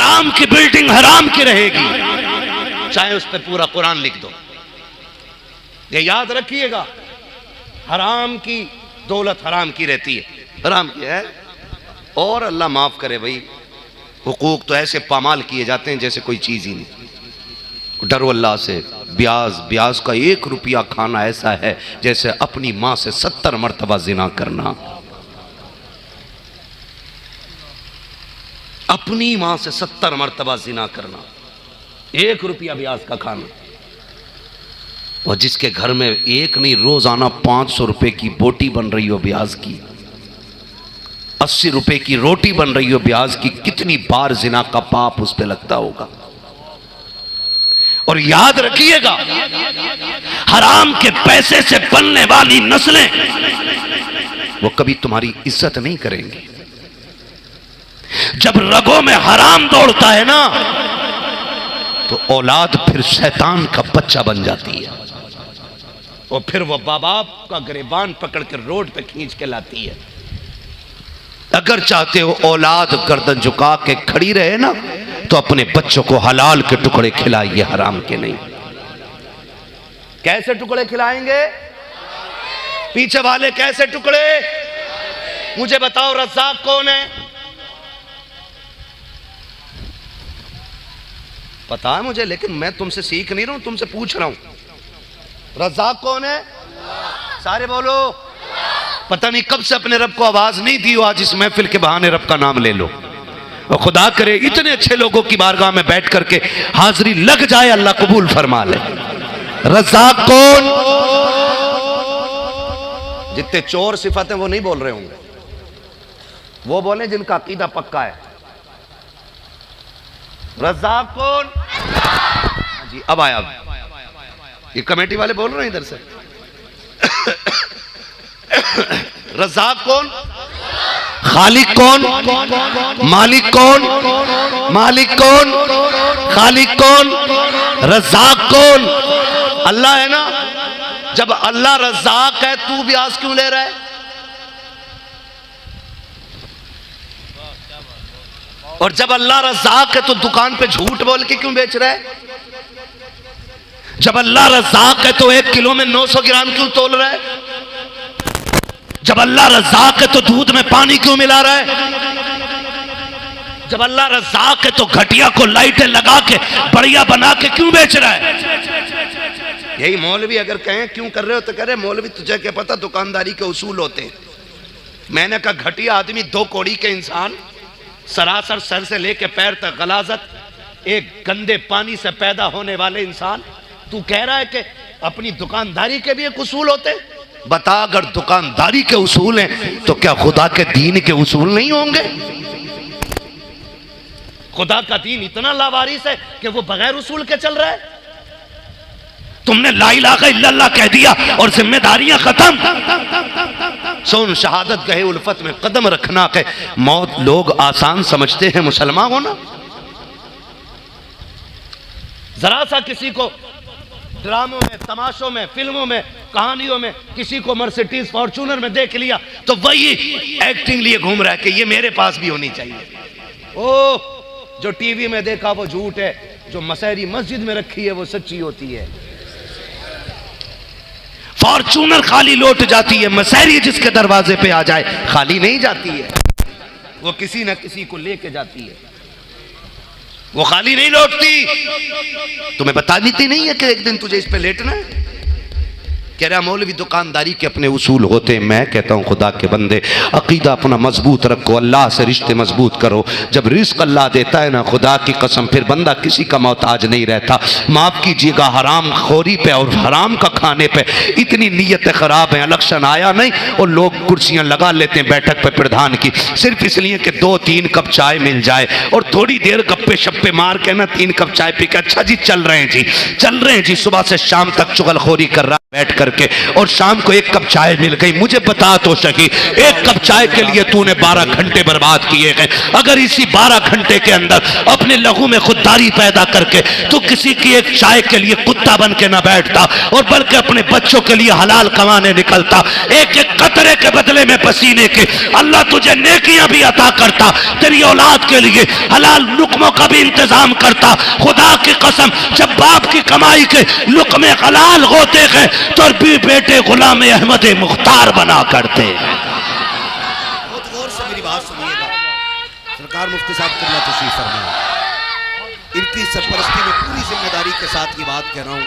हराम की बिल्डिंग हराम की रहेगी, चाहे उस पर पूरा कुरान लिख दो। ये याद रखिएगा, हराम की दौलत हराम की रहती है, हराम की है। और अल्लाह माफ करे भाई, हुकूक तो ऐसे पामाल किए जाते हैं जैसे कोई चीज ही नहीं। डरो अल्लाह से। ब्याज का 1 रुपया खाना ऐसा है जैसे अपनी मां से 70 मरतबा जिना करना। अपनी मां से 70 मरतबा जिना करना, 1 रुपया ब्याज का खाना। और जिसके घर में एक नहीं, रोजाना 500 रुपए की बोटी बन रही हो ब्याज की, 80 रुपए की रोटी बन रही हो ब्याज की, कितनी बार जिना का पाप उस पे लगता होगा। और याद रखिएगा, हराम के पैसे से पलने वाली नस्लें वो कभी तुम्हारी इज्जत नहीं करेंगी। जब रगों में हराम दौड़ता है ना, तो औलाद फिर शैतान का बच्चा बन जाती है, और फिर वो बाप का गिरबान पकड़ कर रोड पे खींच के लाती है। अगर चाहते हो औलाद गर्दन झुका के खड़ी रहे ना, तो अपने बच्चों को हलाल के टुकड़े खिलाइए, हराम के नहीं। कैसे टुकड़े खिलाएंगे? पीछे वाले कैसे टुकड़े? मुझे बताओ, रज़्ज़ाक़ कौन है? पता है मुझे, लेकिन मैं तुमसे सीख नहीं रहा हूं, तुमसे पूछ रहा हूं। रज़्ज़ाक़ कौन है? सारे बोलो। पता नहीं कब से अपने रब को आवाज नहीं दी हो, आज इस महफिल के बहाने रब का नाम ले लो। और खुदा करे इतने अच्छे लोगों की बारगाह में बैठ करके हाजिरी लग जाए, अल्लाह कबूल फरमा ले। रज़्ज़ाक़ कौन? जितने चोर सिफत हैं वो नहीं बोल रहे होंगे, वो बोले जिनका अकीदा पक्का है। रज़्ज़ाक़ कौन? जी अब आया, ये कमेटी वाले बोल रहे हैं इधर से। रज़्ज़ाक़ कौन? खालिक कौन? मालिक कौन? मालिक कौन? खालिक कौन? रज़्ज़ाक़ कौन? अल्लाह है ना। जब अल्लाह रज़्ज़ाक़ है, तू ब्याज क्यों ले रहा है? और जब अल्लाह रज़्ज़ाक़ है तो दुकान पे झूठ बोल के क्यों बेच रहा है? जब अल्लाह रज़्ज़ाक़ है तो 1 किलो में 900 ग्राम क्यों तोल रहा है? जब अल्लाह रज़्ज़ाक़ है तो दूध में पानी क्यों मिला रहा है? जब अल्लाह रज़्ज़ाक़ है तो घटिया को लाइटें लगा के बढ़िया बना के क्यों बेच रहा है? यही मौलवी अगर कहें क्यों कर रहे हो, तो कह रहे मौलवी तुझे क्या पता दुकानदारी के उसूल होते हैं। मैंने कहा घटिया आदमी, 2 कौड़ी के इंसान, सरासर सर से लेके पैर तक गलाजत, एक गंदे पानी से पैदा होने वाले इंसान, तू कह रहा है कि अपनी दुकानदारी के भी एक उसूल होते? बता, अगर दुकानदारी के उसूल हैं तो क्या खुदा के दीन के उसूल नहीं होंगे? खुदा का दीन इतना लावारिस है कि वो बगैर उसूल के चल रहा है। तुमने ला इलाहा इल्लल्लाह कह दिया और जिम्मेदारियां खत्म। सुन, शहादत गहे उल्फत में कदम रखना के मौत लोग आसान समझते हैं मुसलमान होना। जरा सा किसी को ड्रामों में, तमाशों में, फिल्मों में, कहानियों में किसी को मर्सिडीज फॉर्च्यूनर में देख लिया तो वही एक्टिंग लिए घूम रहा है कि ये मेरे पास भी होनी चाहिए। ओ, जो टीवी में देखा वो झूठ है, जो मसहरी मस्जिद में रखी है वो सच्ची होती है। फॉर्च्यूनर खाली लौट जाती है, मसहरी जिसके दरवाजे पे आ जाए खाली नहीं जाती है, वो किसी न किसी को लेके जाती है, वो खाली नहीं लौटती। तुम्हें बता देती नहीं है कि एक दिन तुझे इस पे लेटना है? कह रहा मौलवी दुकानदारी के अपने उसूल होते हैं। मैं कहता हूँ खुदा के बंदे, अकीदा अपना मजबूत रखो, अल्लाह से रिश्ते मजबूत करो। जब रिस्क अल्लाह देता है ना, खुदा की कसम, फिर बंदा किसी का मोहताज नहीं रहता। माफ़ कीजिएगा, हराम खोरी पे और हराम का खाने पे इतनी नीयतें ख़राब हैं। इलेक्शन आया नहीं और लोग कुर्सियाँ लगा लेते हैं बैठक पे प्रधान की, सिर्फ इसलिए कि 2-3 कप चाय मिल जाए और थोड़ी देर गप्पे शप्पे मार के ना 3 कप चाय पी के, अच्छा जी चल रहे हैं जी, चल रहे हैं जी, सुबह से शाम तक चुगलखोरी कर रहा बैठ करके, और शाम को 1 कप चाय मिल गई। मुझे बता तो सही, 1 कप चाय के लिए तूने 12 घंटे बर्बाद किए हैं। अगर इसी 12 घंटे के अंदर अपने लहू में खुददारी पैदा करके तू किसी की एक चाय के लिए कुत्ता बन के ना बैठता, और बल्कि अपने बच्चों के लिए हलाल कमाने निकलता, एक एक कतरे के बदले में पसीने के अल्लाह तुझे नेकियां भी अता करता, तेरी औलाद के लिए हलाल लुकमों का भी इंतजाम करता। खुदा की कसम, जब बाप की कमाई के लुक़मे हलाल होते हैं तो भी बेटे गुलाम अहमद मुख्तार बना करते हैं। बहुत गौर से मेरी बात सुनिएगा। सरकार मुफ्ती साहब किबला तशरीफ फरमाए, इनकी सरपरस्ती में पूरी जिम्मेदारी के साथ ये बात कह रहा हूँ,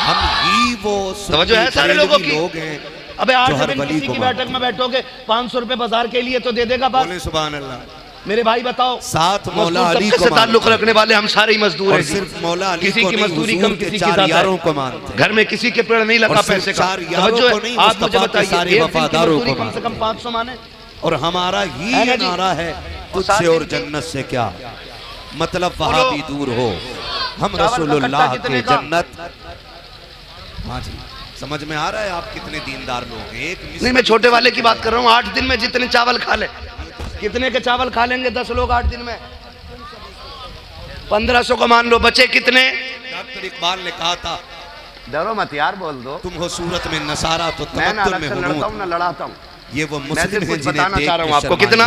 हम ही वो तवज्जो है सारे लोगों की। लोग हैं। अबे 8 दिन किसी की बैठक में बैठोगे, 500 रुपए बाजार के लिए तो दे देगा बात। बोले सुभान अल्लाह। मेरे भाई बताओ, साथ मौला अली को से ताल्लुक रखने वाले हम सारे ही मजदूर हैं। सिर्फ मौला अली किसी की मजदूरी कम, किसी की ज्यादा। को मानते, घर में किसी के पेड़ नहीं लगा पैसे का। आप मुझे बताइए, वफादारों को कम से कम 500 माने। और हमारा ही नारा है, तुझसे और जन्नत से क्या मतलब, वहां भी दूर हो हम रसूलुल्लाह की जन्नत। हाँ जी, समझ में आ रहा है आप कितने दीनदार लोग हैं। एक नहीं, मैं छोटे वाले की बात कर रहा हूँ। 8 दिन में जितने चावल खा ले, कितने के चावल खा लेंगे 10 लोग 8 दिन में? 1500 को मान लो, बचे कितने? डॉक्टर इकबाल ने कहा था, डरो मत यार, बोल दो। तुम हो सूरत में नसारा तो मैं ना तमत्तुन में लड़ता हूँ ना लड़ाता हूँ। ये वो मुस्लिम हैं जिन्हें बताना चाह रहा हूँ आपको। देख के कितना?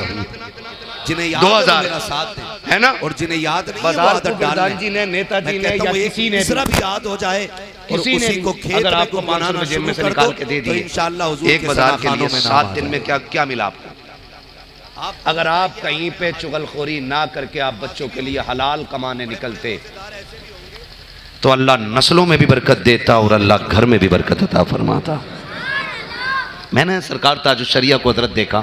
जिन्हें याद 2000 मेरा साथ दे, है ना? और जिन्हें याद नहीं बाजार है, को प्रधान जी ने, नेताजी ने या किसी ने दूसरा भी याद हो जाए, किसी ने को खेत अगर में आपको 500 रुपए जेब में से निकाल के दे तो दिए इंशाअल्लाह हुजूर एक बाजार के लिए, 7 दिन में में क्या क्या मिला आपको? अगर आप कहीं पे चुगलखोरी ना करके आप बच्चों के लिए हलाल कमाने निकलते तो अल्लाह नस्लों में भी बरकत देता और अल्लाह घर में भी बरकत अता फरमाता। मैंने सरकार ताजुश-शरिया को हजरत देखा।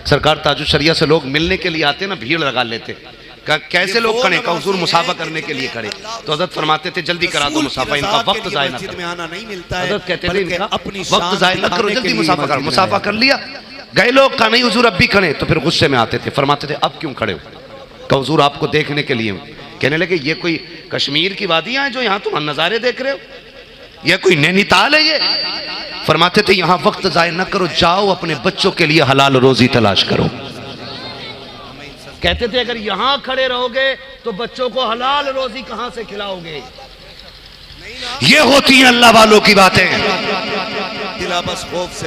सरकार ताजुश-शरिया से लोग मिलने के लिए आते ना, भीड़ लगा लेते। कैसे लोग खड़े? का हुजूर मुसाफा करने के लिए खड़े, तो हजरत फरमाते थे जल्दी करा दो मुसाफा, इनका वक्त जाया ना करो। हजरत कहते थे इनका वक्त जाया ना करो, जल्दी मुसाफा करो। मुसाफा कर लिया, गए लोग, कहा नहीं हुजूर अब भी खड़े, तो फिर गुस्से में आते थे। फरमाते थे अब क्यों खड़े हो? तो हुजूर आपको देखने के लिए। कहने लगे ये कोई कश्मीर की वादियां हैं जो यहाँ तुम नज़ारे देख रहे हो? ये कोई नैनीताल है ये? फरमाते थे यहाँ वक्त जाया न करो, जाओ अपने बच्चों के लिए हलाल रोजी तलाश करो। कहते थे अगर यहाँ खड़े रहोगे तो बच्चों को हलाल रोजी कहाँ से खिलाओगे? ये होती है अल्लाह वालों की बातें।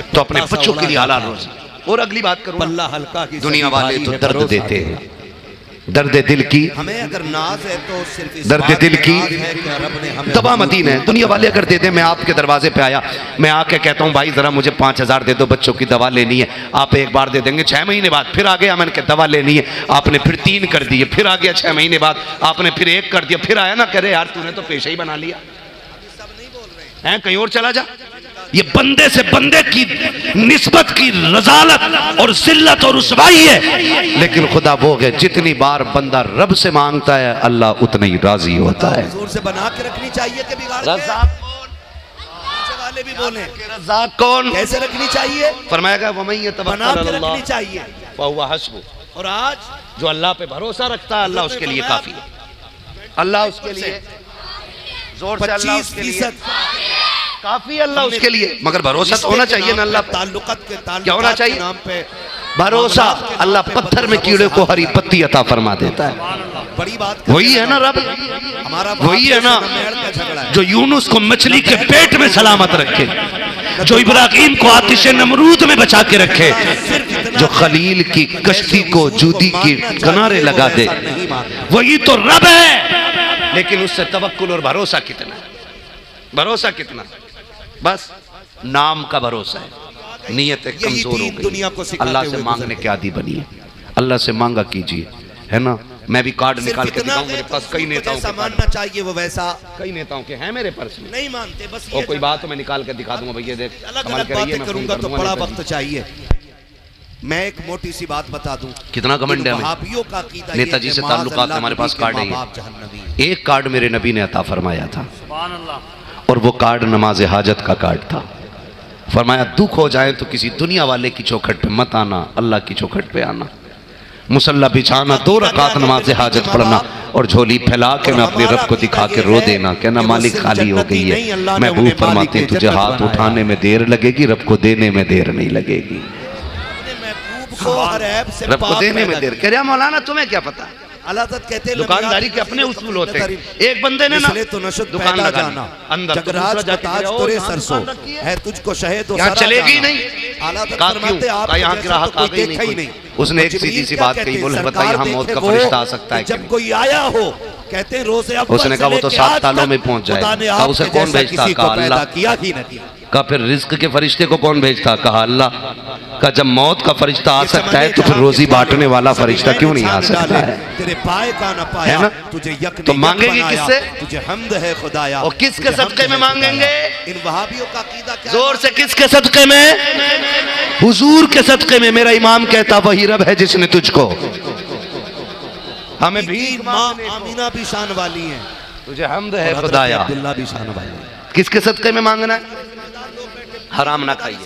तो अपने बच्चों के लिए हलाल रोजी। और अगली बात करूं, पल्ला हल्का की दुनिया वाले तो दर्द देते हैं, दर्द दिल की। हमें अगर नाज है तो सिर्फ दर्द दिल की दवा मदीन है। दुनिया वाले अगर दे दे, मैं आपके दरवाजे पे आया, मैं आके कहता हूँ भाई जरा मुझे 5000 दे दो, बच्चों की दवा लेनी है। आप एक बार दे देंगे, 6 महीने बाद फिर आ गया, मैंने कहा दवा लेनी है, आपने फिर 3 कर दिए, फिर आ गया 6 महीने बाद आपने फिर 1 कर दिया, फिर आया ना, कह रहे यार तूने तो पेशा ही बना लिया है, कहीं और चला जा। ये बंदे से बंदे की निस्बत की रजालत और जिल्लत और रुसवाई है। लेकिन खुदा वो है, जितनी बार बंदा रब से मांगता है अल्लाह उतना ही राजी होता है। हुजूर से बना के रखनी चाहिए कि बिगाड़ के? रज़ाक वाले भी बोले रज़ाक कौन? कैसे रखनी चाहिए? फरमाएगा वमन यतवक्कल बना के अल्लाह रखनी चाहिए फहुवा हस्बुह। और आज जो अल्लाह पे भरोसा रखता है अल्लाह उसके लिए काफी है। अल्लाह उसके लिए जोर से अल्लाह उसके लिए काफी, अल्लाह उसके लिए। मगर भरोसा तो होना चाहिए ना अल्लाह। ताल्लुकात के क्या होना चाहिए? नाम पे भरोसा। अल्लाह पत्थर में कीड़े को हरी पत्ती अता फरमा देता है। बड़ी बात वही है ना रब, हमारा वही है ना जो यूनुस को मछली के पेट में सलामत रखे, जो इब्राहीम को आतिश नमरूद में बचा के रखे, जो खलील की कश्ती को जूदी के किनारे लगा दे, वही तो रब है। लेकिन उससे तवक्कुल और भरोसा कितना? भरोसा कितना? बस नाम का भरोसा है, नीयत कमजोर हो गई। अल्लाह से मांगने के आदी बनिए, अल्लाह से मांगा कीजिए, है ना। मैं भी कार्ड निकाल के दिखाऊं, मेरे पास कई नेताओं के मानना चाहिए वो वैसा, कई नेताओं के हैं मेरे पर्स में, नहीं मानते। बस और कोई बात मैं निकाल के दिखा दूंगा, भैया देख अलग बातें करूंगा तो बड़ा वक्त चाहिए। मैं एक मोटी सी बात बता दूं, कितना घमंड है वहाबियों का अकीदा नेताजी से ताल्लुकात है। हमारे पास कार्ड है, एक कार्ड मेरे नबी ने अता फरमाया था, और वो कार्ड नमाज हाजत का कार्ड था। फरमाया दुख हो जाए तो किसी दुनिया वाले की चौखट पे मत आना, अल्लाह की चौखट पे आना। मुसल्ला बिछाना, 2 रकात नमाज हाजत पढ़ना, और झोली फैला के मैं अपने रब को दिखा के रो देना, कहना मालिक खाली हो गई है। महबूब फरमाते हैं तुझे हाथ उठाने में देर लगेगी, रब को देने में देर नहीं लगेगी। रब को देने में देर, कह रहा मौलाना तुम्हें क्या पता? अल्लाह तक कहते हैं दुकानदारी के अपने उसूल होते हैं। एक बंदे ने ना दुकान लगाना अंदर सरसों है तुझको शहद यहाँ चलेगी नहीं, कहा क्यों? यहाँ ग्राहक आ गई नहीं, उसने एक सीधी सी बात कही, बोले बताइए हम मौत का फरिश्ता आ सकता है? जब कोई आया हो कहते हैं रोज़े अव्वल उसने कहा वो तो 7 सालों में पहुंच जाएगा। कहा उसे कौन भेजता? कहा अल्लाह। किया ही नहीं। कहा फिर रिज्क के फरिश्ते को कौन भेजता? कहा अल्लाह। कहा जब मौत का फरिश्ता आ सकता है तो फिर रोजी बांटने वाला फरिश्ता क्यों नहीं आ सकता है? तेरे पाए का न पाया, है ना? तुझे यक तो मांगेंगे किससे? तुझे हम्द है खुदाया। और किसके सदके में मांगेंगे? इन वहाबियों का अकीदा क्या? जोर से किसके सदके में? हुजूर के सदके में। मेरा इमाम कहता वही रब है जिसने तुझको हमें भी आमीना भी शान वाली है, तुझे हम्द है खुदाया। अब्दुल्ला भी शान वाली है। किसके सदके में मांगना है? हराम ना खाइए।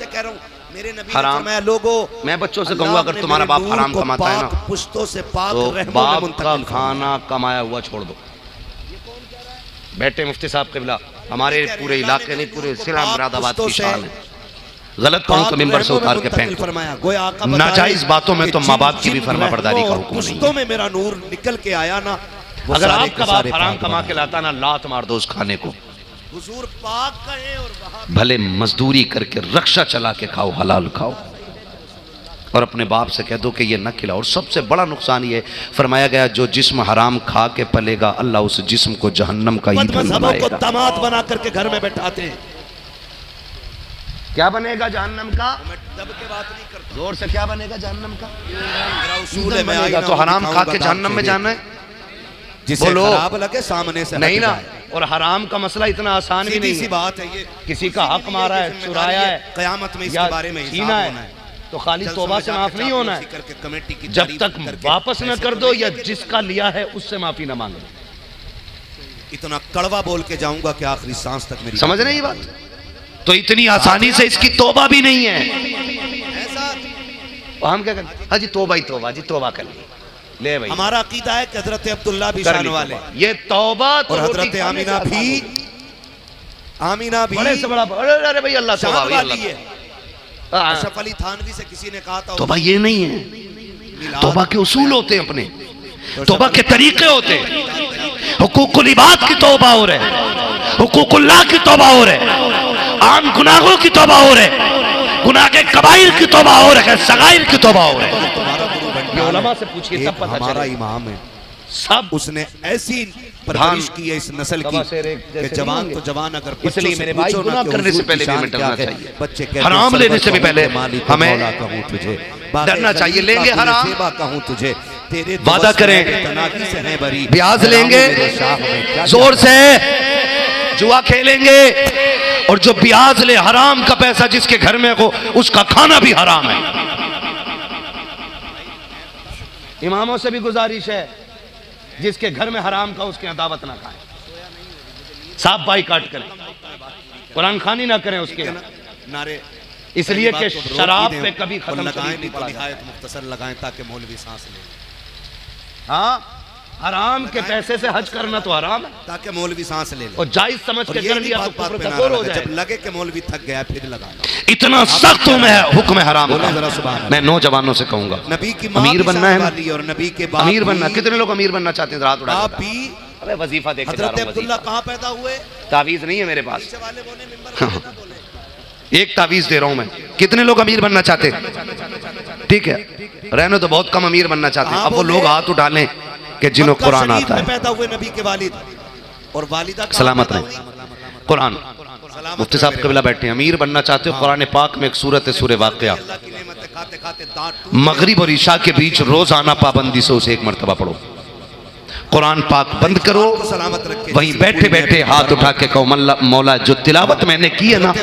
मेरे नबी हराम। मैं लोगों, मैं बच्चों से कहूंगा अगर तुम्हारा बाप हराम कमाता है ना पुश्तों से पाक तो रहमों में बाप का मुंतकिल खाना कमाया हुआ छोड़ दो। बैठे मुफ्ती साहब क़िबला, हमारे पूरे इलाके नहीं पूरे जिला मुरादाबाद की शान है। गलत कहूं तो मिंबर से उतार के फेंक दो। नाजायज बातों में तो माँ बाप की भी फर्मा बरदारी का हुक्म नहीं है। में मेरा नूर निकल के आया ना, अगर आपका बाप हराम कमा के लाता ना, लात मार दो उस खाने को। हुजूर पाक कहे और वहां भले मजदूरी करके रक्षा चला के खाओ, हलाल खाओ, और अपने बाप से कह दो कि ये न खिलाओ। और सबसे बड़ा नुकसान ये फरमाया गया, जो जिस्म हराम खा के पलेगा अल्लाह उस जिस्म को जहन्नम का ईंधन बनाएगा। को दामाद बना करके घर में बैठाते हैं। क्या बनेगा जहन्नम का? मैं दब के बात नहीं करता, जोर से क्या बनेगा जहन्नम का? ईंधन बनेगा। तो हराम खा के जहन्नम में जाना है? जिसे खराब लगे सामने से नहीं ना। और हराम का मसला इतना आसान भी नहीं सी बात है। ये किसी का हक मारा है, चुराया है, कयामत में इसके बारे में छीना है, तो खाली तौबा से माफ नहीं होना है। जब तक वापस न कर दो या जिसका लिया है उससे माफी न मांगो। इतना कड़वा बोल के जाऊंगा कि आखिरी सांस तक मेरी। समझ रहे ये बात? तो इतनी आसानी से इसकी तौबा भी नहीं है। हम क्या करें? हाँ जी तौबा ही तौबा, जी तौबा कर ली ले भाई। हमारा अकीदा है कि हजरत अब्दुल्ला भी शान वाले, ये तौबा तो और हजरत आमीना भी बड़े से बड़ा। अरे भाई अल्लाह शान तौबा वाली है। अशरफ अली थानवी से किसी ने कहा था तौबा ये नहीं है। तौबा के उसूल होते हैं अपने, तौबा के तरीके होते हैं। हुकूकुल इबाद की तौबा हो रहे, हुकूकुल्लाह की तौबा हो रहे, आम गुनाहों की तौबा हो रहे, गुनाह के कबाइर की तौबा हो रहे, सगाइर की तौबा हो रहे। ये उलमा से पूछिए तब पता हमारा इमाम है सब। उसने ऐसी परवरिश की है इस नस्ल की कि जवान तो जवान, अगर इसलिए मेरे भाई गुनाह करने से पहले भी मिटना चाहिए। बच्चे हराम लेने से भी पहले हमें तुझे डरना चाहिए। लेंगे हराम कहूँ तुझे, तेरे वादा करें ब्याज लेंगे, जोर से जुआ खेलेंगे, और जो ब्याज ले हराम का पैसा जिसके घर में हो उसका खाना भी हराम है। इमामों से भी गुजारिश है जिसके घर में हराम का उसके यहाँ दावत ना खाएं, साफ बाइकाट करें, कुरान खानी ना करें उसके नारे। इसलिए कि शराब पे कभी खत्म लगाएं तो निहायत मुख्तसर लगाएं ताकि मौलवी सांस ले। हाँ हराम के पैसे से हज करना तो हराम है, ताकि मौलवी सांस ले ले। और जायज समझ के कर लिया तो कुफ्र कफूर हो जाए। जब लगे कि मौलवी थक गया फिर लगाना। इतना सख्त हुक्म है हराम का। मैं नौजवानों से कहूंगा नबी की अमीर बनना है और नबी के अमीर बनना। कितने लोग अमीर बनना चाहते हैं? रात उड़ा अरे वजीफा देख। हजरत अब्दुल्ला कहाँ पैदा हुए? तावीज नहीं है मेरे पास, एक तावीज दे रहा हूं मैं। कितने लोग अमीर बनना चाहते? ठीक है, रहने तो बहुत कम अमीर बनना चाहते हैं। अब वो लोग हाथ उठा लें कि जिन्हों कुरान आता है। पैदा हुए नबी के वालिद और वालिदा सलामत रहे। कुरान मुफ्ती साहब क़िबला बैठे हैं। अमीर बनना चाहते हो? कुरान पाक में एक सूरत है सूरह वाक़िया, मगरिब और ईशा के बीच रोजाना पाबंदी से उसे एक मरतबा पढ़ो। कुरान पाक बंद करो, वहीं बैठे बैठे हाथ उठा के कहो मौला जो तिलावत मैंने की है ना,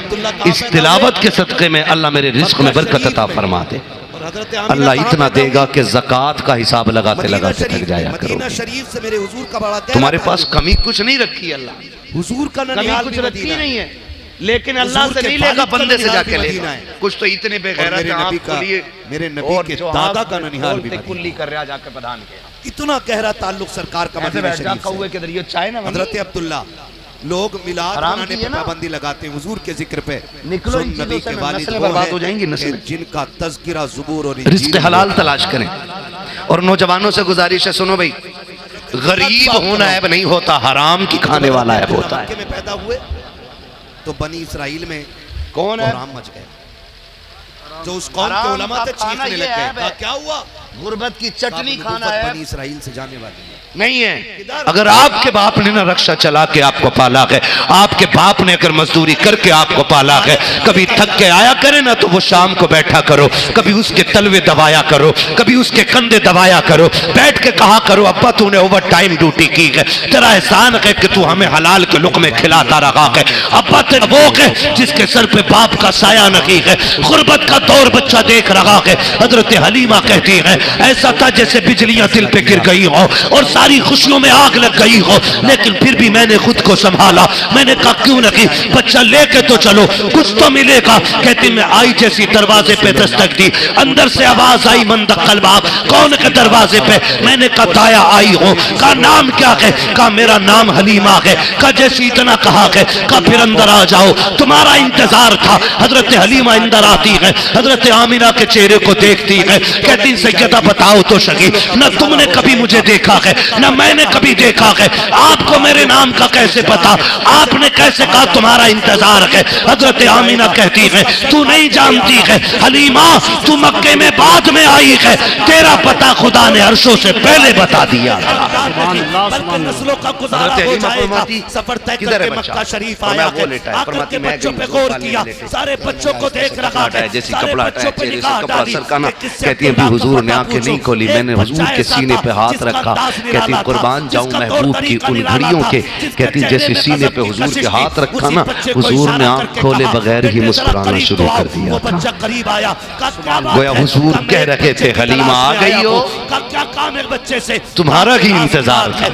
इस तिलावत के सदक़े में अल्लाह मेरे रिज़्क़ में बरकत अता फरमा दे। अल्लाह इतना देगा कि ज़कात का हिसाब लगाते लगाते थक जाया करो। शरीफ से मेरे हुजूर का बड़ा तुम्हारे पास कमी कुछ नहीं रखी अल्लाह, हुजूर का कमी कुछ रखी नहीं है, लेकिन अल्लाह से नहीं लेगा, बंदे से जाके लेगा। कुछ तो इतने बेगैरत मेरे नबी के दादा का ननिहाल भी कुल्ली कर रहा जाके प्रधान के। इतना गहरा ताल्लुक सरकार का मदीना शरीफ से। के दरिया चाय ना हजरत अब्दुल्ला लोग मिलाद मनाने पे पाबंदी लगाते हैं हुजूर के जिक्र पे। निकलो इन चीजों से, नस्लें बर्बाद हो जाएंगी। नस्लें जिनका तज़किरा ज़ुबूर और रिज़्क़ हलाल तलाश करें। और नौजवानों से गुजारिश है, सुनो भाई, गरीब होना ऐब नहीं होता, हराम की खाने वाला ऐब होता है। में पैदा हुए तो बनी इसराइल में कौन है? हराम मच गए। जो उस कौम के उलमा थे चीखने लग गए, क्या हुआ? गुर्बत की चटनी खाना है, बनी इसराइल से जाने वाली नहीं है। अगर आपके बाप ने ना रक्षा चला के आपको पाला है, आपके बाप ने अगर मजदूरी करके आपको पाला है, कभी थक के आया करे ना तो वो शाम को बैठा करो, कभी उसके तलवे दबाया करो, कभी उसके कंधे दबाया करो, बैठ के कहा करो अब्बा तूने ओवर टाइम ड्यूटी की है, तेरा एहसान है कि तू हमें हलाल के लुक़्मे खिलाता रहा है। अब्बा तेरा वो है जिसके सर पे बाप का साया नहीं है, गुर्बत का दौर बच्चा देख रहा है। हजरत हलीमा कहती है ऐसा था जैसे बिजलियां दिल पे गिर गई हो और सारी खुशियों में आग लग गई हो, लेकिन फिर भी मैंने खुद को संभाला। मैंने कहा क्यों नहीं, बच्चा लेके तो चलो, कुछ तो मिलेगा। कहती मैं आई जैसी दरवाजे पे दस्तक दी, अंदर से आवाज आई मन दखल बाब, कौन के दरवाजे पे? मैंने कहा दाया आई हो। कहा नाम क्या है? कहा मेरा नाम हलीमा है। कहा जैसी इतना कहा है, कहा फिर अंदर आ जाओ, तुम्हारा इंतजार था। हजरत हलीमा अंदर आती है, हजरत आमिना के चेहरे को देखती है, कहती सैयदा बताओ तो सही, न तुमने कभी मुझे देखा है न मैंने कभी देखा है, आपको मेरे नाम का कैसे पता? आपने कैसे कहा तुम्हारा इंतजार है? हजरत आमिना कहती है तू नहीं जानती है हलीमा, तू मक्के में बाद में आई है, तेरा पता खुदा ने अर्शों से पहले बता दिया। नस्लों का गुजारा हो जाएगा। सफर तय करके मक्का शरीफ आया है, आकर के बच्चों पे गौर किया, सारे बच्चों को देख रहा है, जैसी सारे कपड़ा बच्चों पे निगाह डाली। कहती है हुजूर ने आंखें नहीं खोली, मैंने हुजूर के सीने पे हाथ रखा, कहती कुर्बान जाऊं महबूब की उन घड़ियों के, कहती जैसे सीने पे हुजूर के हाथ रखा ना, हुजूर ने आंख खोले बगैर ही मुस्कुराना शुरू कर दिया था। गोया हुजूर कह रहे थे हलीमा आ गई हो, क्या काम है बच्चे से, तुम्हारा ही इंतजार था।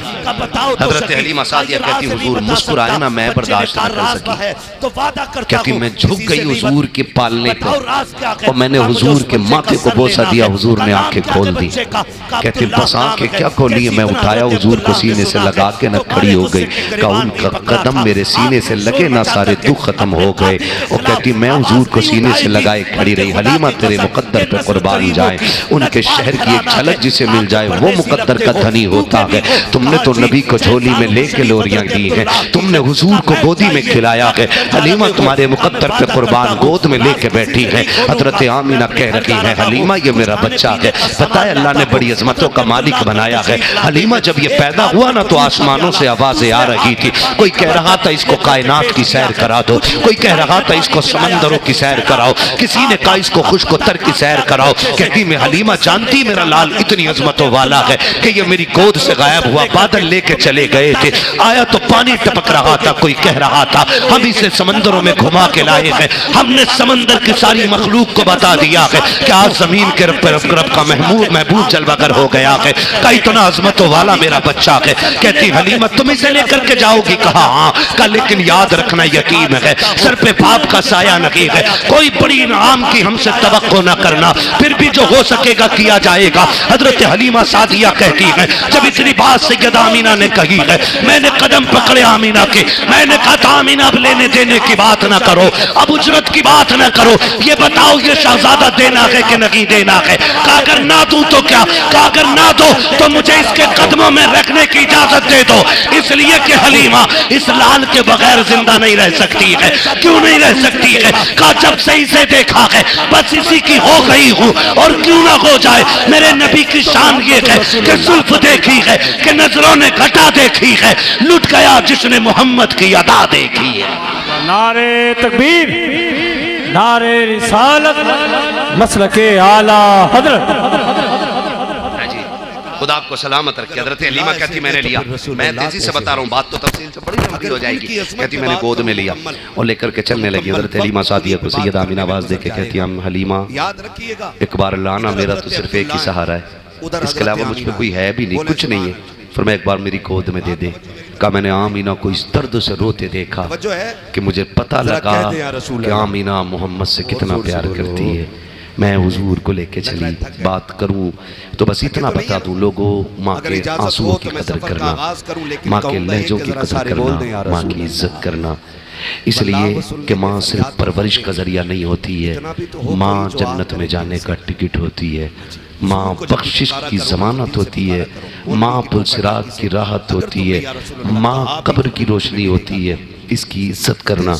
हजरत हलीमा सादिया कहती हुजूर मुस्कुराए ना, मैं बर्दाश्त न कर सकी। तो वादा करता कहती मैं झुक गई हुजूर के पालने पर और मैंने हुजूर के माथे को बोसा दिया, हुजूर ने आंखें खोल दी। कहती बस आंखें क्या खोली है, मैं उठाया हुजूर को सीने से लगा के न खड़ी हो गई, का उनका कदम मेरे सीने से लगे ना सारे दुख खत्म हो गए। और कहती मैं हुजूर को सीने से लगाए खड़ी रही। हलीमा तेरे मुकद्दर पे कुर्बान जाए, उनके शहर की एक झलक जिसे मिल जाए वो मुकद्दर का धनी होता है। तुमने तो नबी को झोली में लेके लोरियां दी है, तुमने हुजूर को गोदी में खिलाया है। हलीमा तुम्हारे मुकद्दर पे कुर्बान गोद में लेके बैठी है। हजरत आमिना कह रही है हलीमा ये मेरा बच्चा है, पता है अल्लाह ने बड़ी अजमतों का मालिक बनाया है। हलीमा जब ये पैदा हुआ ना तो आसमानों से आवाजें आ रही थी, कोई कह रहा था इसको कायनात की सैर करा दो, कोई कह रहा था इसको समंदरों की सैर कराओ, किसी ने कहा इसको खुशकोतर की सैर कराओ। कहती मैं हलीमा जानती मेरा लाल इतनी अजमतों वाला है कि ये मेरी गोद से गायब हुआ, बादल लेके चले गए थे, आया तो पानी टपक रहा था, कोई कह रहा था हम इसे समंदरों में घुमा के लाए हैं, हमने समंदर की सारी मखलूक को बता दिया है कि आज जमीन के रब का महबूब जलवागर हो गया है, का इतना अजमतों वाला मेरा बच्चा है। कहती हलीमा तुम इसे लेकर के जाओगी? कहा हाँ। का लेकिन याद रखना यकीन है सर पे बाप का साया नहीं है, कोई बड़ी इनाम की हमसे तवक्को न करना, फिर भी जो हो सकेगा किया जाएगा। हजरत हलीमा सादिया कहती है जब इतनी बात सैयदा आमिना ने कही है, मैंने कदम पकड़े आमिना के, मैंने कहा था आमिना अब लेने देने की बात ना करो, अब उजरत की बात ना करो, ये बताओ ये शहजादा देना है कि नहीं देना है? कहा अगर ना दूं तो क्या? कहा अगर ना दो तो मुझे इसके कदमों में रखने की इजाजत दे दो, इसलिए कि हलीमा इस लाल के बगैर जिंदा नहीं रह सकती है। क्यों नहीं रह सकती है? कहा जब सही से देखा है बस इसी की हो गई हूं, और क्यों ना हो जाए। मेरे नबी की शान ये है कि जुल्फ देखी है, कि नजरों ने घटा देखी है, लुट गया जिसने मोहम्मद की अदा देखी है। नारे तकबीर, नारे रिसालत, मसलके आला हजरत। खुदा आपको सलामत रखे। हजरत हलीमा कहती मैंने लिया, मैं तेजी से बता रहा हूँ, बात तो तफसील से बड़ी लंबी हो जाएगी। कहती मैंने गोद में लिया और लेकर के चलने लगी। हजरत हलीमा सादिया को सैयदा आमिना आवाज दे के कहती हम हलीमा याद रखिएगा एक बार लाना, मेरा तो सिर्फ एक ही सहारा है, इसके अलावा मुझ पर कोई है भी नहीं, कुछ नहीं है, फिर मैं एक बार मेरी गोद में दे दे। कहा मैंने आमिना को इस दर्द से रोते देखा कि मुझे पता लगा कि आमिना मोहम्मद से कितना प्यार करती है। मैं हुजूर को लेके चली, बात करूं तो बस इतना बता दूं लोगों, माँ के आंसुओं की कदर करना, माँ के लहजों की कदर करना, माँ की इज्जत करना, इसलिए कि माँ सिर्फ परवरिश का जरिया नहीं होती है, माँ जन्नत में जाने का टिकट होती है, माँ बख्शिश की जमानत होती है, माँ पुलसिरात की राहत होती है, माँ कब्र की रोशनी होती है। इसकी इज्जत करना,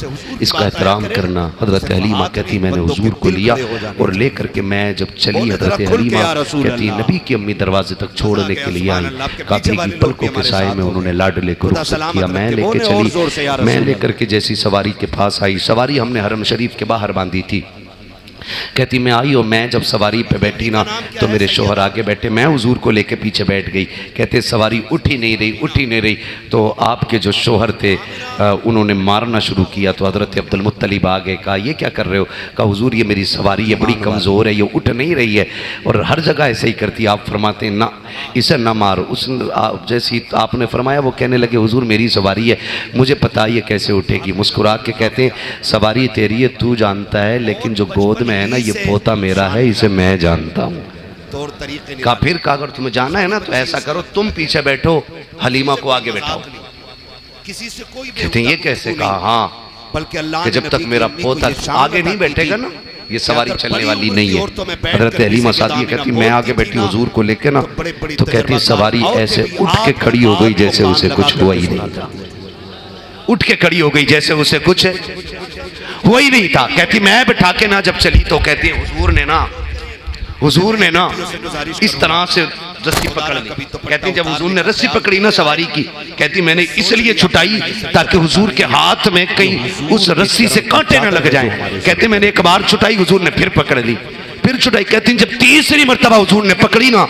इसका एहतराम करना। हज़रत हलीमा कहती मैंने हुजूर को लिया और लेकर के मैं जब चली, हज़रत हलीमा कहती नबी की अम्मी दरवाजे तक छोड़ने के लिए आई, काफी की पलकों के साए में उन्होंने लाडले को रुखसत किया। मैं लेके चली, मैं लेकर के जैसी सवारी के पास आई, सवारी हमने हरम शरीफ के बाहर बांधी थी। कहती मैं आई और मैं जब सवारी पे बैठी ना तो मेरे शोहर आगे बैठे, मैं हुजूर को लेके पीछे बैठ गई। कहते सवारी उठ ही नहीं रही। तो आपके जो शोहर थे उन्होंने मारना शुरू किया। तो हज़रत अब्दुल मुत्तलिब आ गए, कहा ये क्या कर रहे हो? कहा हुजूर ये मेरी सवारी है, बड़ी कमज़ोर है, ये उठ नहीं रही है और हर जगह ऐसे ही करती है। आप फरमाते हैं ना इसे ना मारो। उस जैसी आपने फरमाया वो कहने लगे हुजूर मेरी सवारी है, मुझे पता ये कैसे उठेगी। मुस्कुरा के कहते हैं सवारी तेरी है, तू जानता है, लेकिन जो गोद में है ना ये पोता मेरा है, इसे मैं जानता हूँ। कहा फिर कहा अगर तुम्हें जाना है ना तो ऐसा करो, तुम पीछे बैठो, हलीमा को आगे बैठाओ। कहते ये कैसे? कहा हाँ बल्कि अल्लाह कि जब तक मेरा पोता आगे नहीं बैठेगा ना ये सवारी चलने वाली नहीं है। हज़रत हलीमा सादिया कहती मैं आगे बैठी हुजूर को लेके ना, तो कहती सवारी ऐसे उठ के खड़ी हो गई जैसे उसे कुछ हुआ ही नहीं था। उठ के खड़ी हो गई जैसे उसे कुछ हुआ ही नहीं था। कहती मैं बैठा के ना जब चली तो कहती हुजूर ने ना इस तरह से रस्सी पकड़ ली। कहती जब हुजूर ने रस्सी पकड़ी ना सवारी की, कहती मैंने इसलिए छुटाई ताकि हुजूर के हाथ में कहीं उस रस्सी से कांटे न लग जाएं। कहते मैंने एक बार छुटाई, हुजूर ने फिर पकड़ ली, फिर छुटाई। कहती जब तीसरी मर्तबा हुजूर ने पकड़ी ना,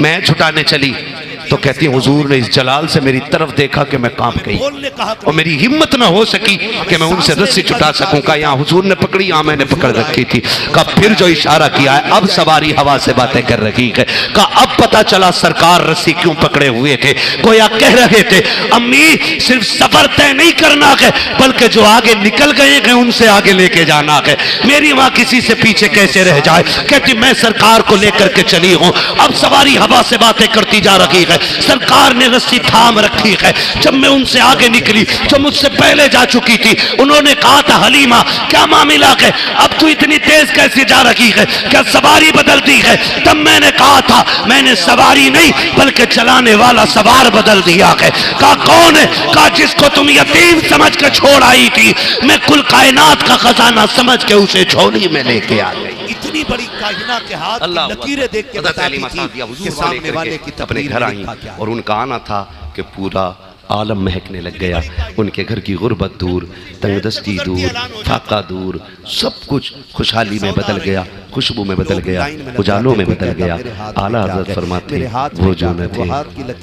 मैं छुटाने चली तो कहती हुजूर ने इस जलाल से मेरी तरफ देखा कि मैं कांप गई और मेरी हिम्मत ना हो सकी कि मैं उनसे रस्सी छुटा सकूं। का यहाँ हुजूर ने पकड़ी, यहाँ मैंने पकड़ रखी थी। का फिर जो इशारा किया है अब सवारी हवा से बातें कर रही है। का अब पता चला सरकार रस्सी क्यों पकड़े हुए थे। गोया कह रहे थे अम्मी सिर्फ सफर तय नहीं करना है बल्कि जो आगे निकल गए हैं उनसे आगे लेके जाना है, मेरी माँ किसी से पीछे कैसे रह जाए। कहती मैं सरकार को लेकर के चली हूँ, अब सवारी हवा से बातें करती जा रही है, सरकार ने रस्सी थाम रखी है। जब मैं उनसे आगे निकली जो मुझसे पहले जा चुकी थी, उन्होंने कहा था हलीमा क्या मामला है, अब तू इतनी तेज कैसे जा रही है, क्या सवारी बदल दी है? तब मैंने कहा था मैंने सवारी नहीं बल्कि चलाने वाला सवार बदल दिया है। कहा कौन है? कहा जिसको तुम यतीम समझ के छोड़ आई थी, मैं कुल कायनात का खजाना समझ के उसे झोली में लेके आ गई। इतनी बड़ी कायना के हाथ की लकीरें देख के बताती थी कि सामने वाले की अपने घर आई और उनका आना था कि पूरा आलम महकने लग गया। उनके घर की गुर्बत दूर, तंगदस्ती दूर, फाका दूर, सब कुछ खुशहाली में बदल गया, खुशबू में बदल गया, उजालों में बदल गया। आला हज़रत फरमाते वो जो न थे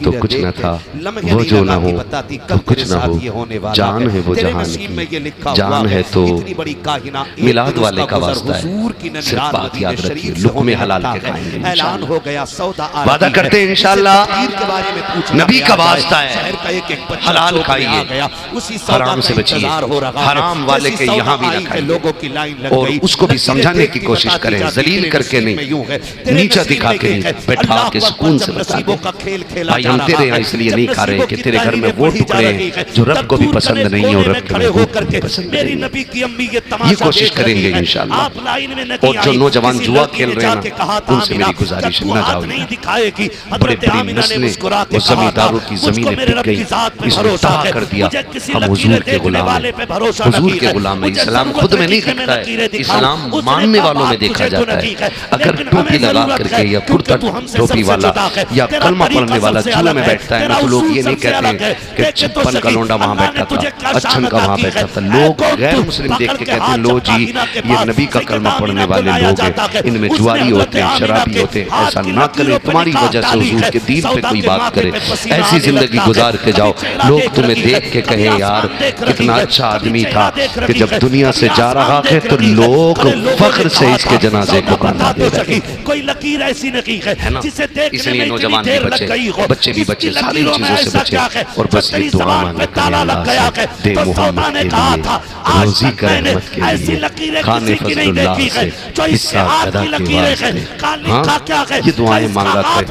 तो कुछ न था, वो जो न हो तो कुछ न हो, जान है वो जहान की, जान है तो मिलाद वाले का वास्ता है। सिर्फ बात याद रखिए लुक़्मे हलाल के खाएंगे, ऐलान हो गया सौदा वादा करते हैं इंशाअल्लाह, नबी का वास्ता है हलाल खाइए, हराम से बचिए, हराम वाले के यहाँ भी न खाइए और उसको भी समझाने की कोशिश करें, जलील करके नहीं, नीचा दिखा के नहीं, बैठा के सुकून से बता दे भाई हम तेरे यहाँ इसलिए नहीं खा रहे कि तेरे घर में वो टुकड़े हैं जो रब को भी पसंद नहीं है और रब के महबूब को भी पसंद नहीं है। ये कोशिश करेंगे इंशाअल्लाह। और जो नौजवान जुआ खेल रहे हैं ना उनसे मेरी गुजारिश न जाओ, बड़े बड़ी नस्लें वो जमींदारों की जमीनें बिक गई, इसने तबाह कर दिया। हम हुजूर के गुलाम हैं, हुजूर के गुलाम हैं। इस्लाम खुद में नहीं दिखता है, इस्लाम मानने वालों में देखा जाता है। अगर टोपी लगा करके या कुर्ता टोपी वाला या कलमा पढ़ने वाला जुए में बैठता है ना तो लोग ये नहीं कहते कि छप्पन का लोंडा वहां बैठा था, अच्छन का वहां बैठा था। लोग गैर मुस्लिम देख के कहते हैं लो जी ये नबी का कलमा पढ़ने वाले लोग हैं, इनमें जुआरी होते हैं, शराबी होते हैं। ऐसा ना करें, तुम्हारी वजह से हुजूर के दीन पे कोई बात करे, ऐसी जिंदगी गुजार के जाओ लोग तुम्हें देख के कहे यार कितना अच्छा आदमी था कि जब दुनिया से जा रहा है तो लोग फख्र से इसके जनाजे को कांधा दे रहे। कोई लकीर ऐसी नहीं है ना, जिसे देखने इसलिए में नौजवान भी बचे, बच्चे भी बचे, सारी चीजों से बचे और बस ये दुआ मांगे अल्लाह से दे मोहम्मद के लिए, रोजी कर रहमत के लिए, खाने फजलुल्लाह से हिस्सा अदा के वास्ते। हाँ ये दुआएं मांगा करें